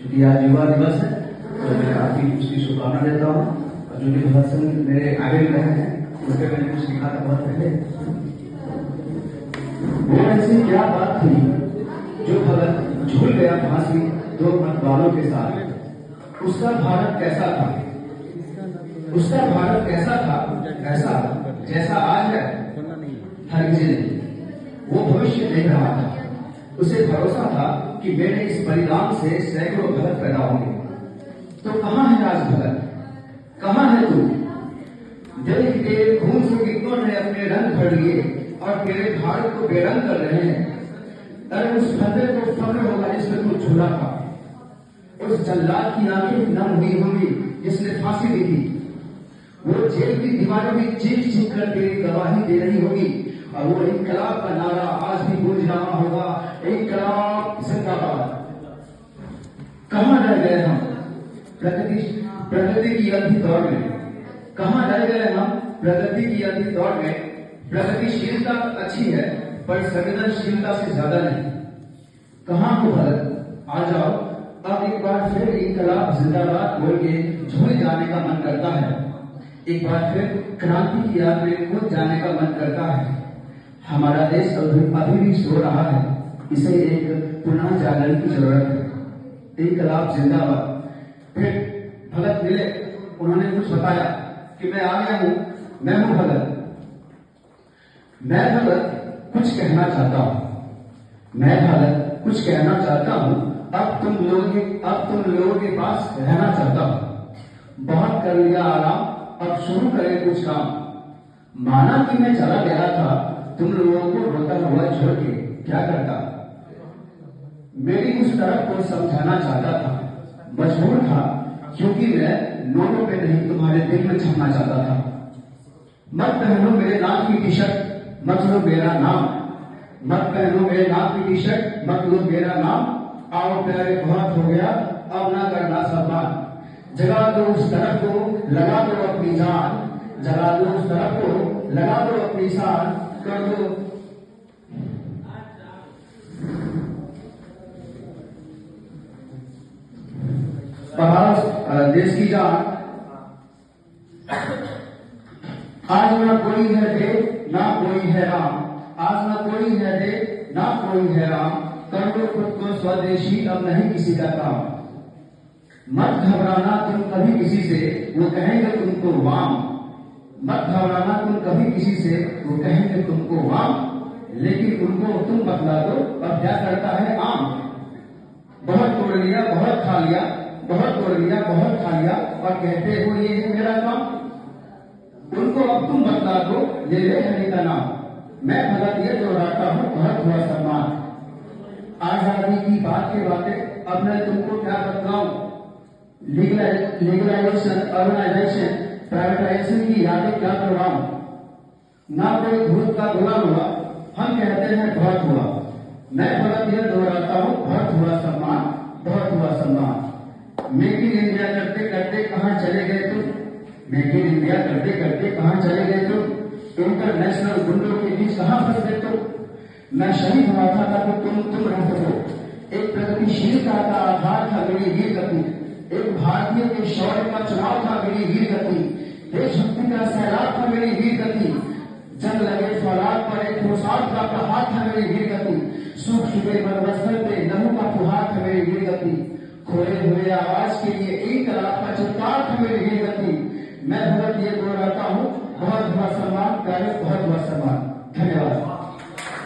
क्योंकि आज युवा दिवस है तो मैं आपकी उसकी शुभकामना देता हूँ। और जो भी भगत सिंह मेरे आगे रहे हैं उनके मैंने कुछ लिखा था बहुत पहले। वो ऐसी क्या बात थी जो भगत झूल गया फांसी दो मतवालों के साथ। उसका भारत कैसा था, उसका भारत कैसा था, ऐसा जैसा आज है हर किसी ने। वो भविष्य देख रहा था, उसे भरोसा था कि मेरे इस बलिदान से सैकड़ों भगत पैदा होंगे। तो कहां है आज भगत, कहां है तू? दिल के खून से कितनों ने अपने रंग भर लिए और तेरे भारत को बेरंग कर रहे हैं। अरे उस फंदे को फख्र होगा जिसमें तू झूला था, उस जल्लाद की आंखें नम हुई होंगी जिसने फांसी दी थी। वो जेल की दीवारों में चीख चीख कर तेरी गवाही दे रही होगी और वो इनकलाब का नारा आज भी गूंज रहा होगा, इनकलाब जिंदाबाद। कहां रह गए हम प्रगति की अंधी दौड़ में, कहां रह गए हम प्रगति की अंधी दौड़ में। प्रगतिशीलता अच्छी है पर संवेदनशीलता से ज्यादा नहीं। कहां हो भगत, आ जाओ अब एक बार फिर इनकलाब जिंदाबाद बोल के झूल जाने का मन करता है। एक बार फिर क्रांति की याद में कूद जाने का मन करता है। हमारा देश अभी भी सो रहा है, इसे एक पुनः जागरण की जरूरत है। इनकलाब जिंदाबाद। फिर भगत मिले, उन्होंने कुछ बताया कि मैं आ गया हूं, मैं हूं भगत। मैं भगत कुछ कहना चाहता हूं, मैं भगत कुछ कहना चाहता हूं। अब तुम लोगों के पास रहना चाहता हूं। बहुत कर लिया आराम, अब शुरू करें कुछ काम। माना कि मैं चला गया था तुम लोगों को रोता हुआ छोड़ के, क्या करता? मेरी उस तरफ को समझाना चाहता था, मजबूर था क्योंकि मैं नोटों पे नहीं तुम्हारे दिल में छपना चाहता था। मत पहनो मेरे नाम की टी शर्ट, मत लो मेरा नाम। मत पहनो मेरे नाम की टी शर्ट, मत लो मेरा नाम। आओ प्यारे बहुत हो गया, अब ना करना सम्मान। जगा दो उस तरफ को, लगा दो अपनी जान। जगा दो उस तरफ को, लगा दो अपनी जान। कर दो पहाड़ देश की जान। आज ना कोई है दे ना कोई है राम, आज ना कोई है दे ना कोई है राम। कर लो खुद को स्वदेशी, अब नहीं किसी का काम। मत घबराना तुम कभी किसी से, वो कहेंगे तुमको वाम। मत घबराना तुम कभी किसी से, वो कहेंगे तुमको वाम। लेकिन उनको तुम बतला दो अब क्या करता है आम। बहुत तोड़ लिया बहुत खा लिया, बहुत तोड़ लिया बहुत खा लिया और कहते हो ये है मेरा काम। उनको अब तुम बतला दो ले ले हरि का नाम। मैं भगत ये दोहराता हूँ बहुत हुआ सम्मान। आजादी की बात के बातें अब मैं तुमको क्या बतलाऊं। लीगलाइजेशन, ऑर्गेनाइजेशन, प्राइवेटाइजेशन की यादें क्या करवाऊं। ना कोई भूत का गुलाम हुआ, हम कहते हैं बहुत हुआ। मैं भगत ये दोहराता हूँ बहुत हुआ सम्मान, बहुत हुआ सम्मान। मेक इन इंडिया करते करते कहाँ चले गए तुम, मेक इन इंडिया करते करते कहाँ चले गए तुम। इंटरनेशनल गुंडों के बीच कहाँ फंस गए तुम। मैं शहीद हुआ था ताकि तुम रह सको। एक प्रगतिशीलता का आधार था मेरी वीर गति, एक भारतीय के शौर्य का चुनाव था मेरी वीर गति। देशभक्ति का सैलाब था मेरी वीर गति। जंग लगे फौलाद पर एक फौसाद का प्रहार था मेरी वीर गति। सूख चुके बरबस्तर पे लहू का फुहार था मेरी वीर गति। खोए हुए आवाज के लिए इनकलाब का चित्कार था मेरी वीर गति। मैं भगत ये दोहराता हूँ बहुत हुआ सम्मान, बहुत हुआ सम्मान।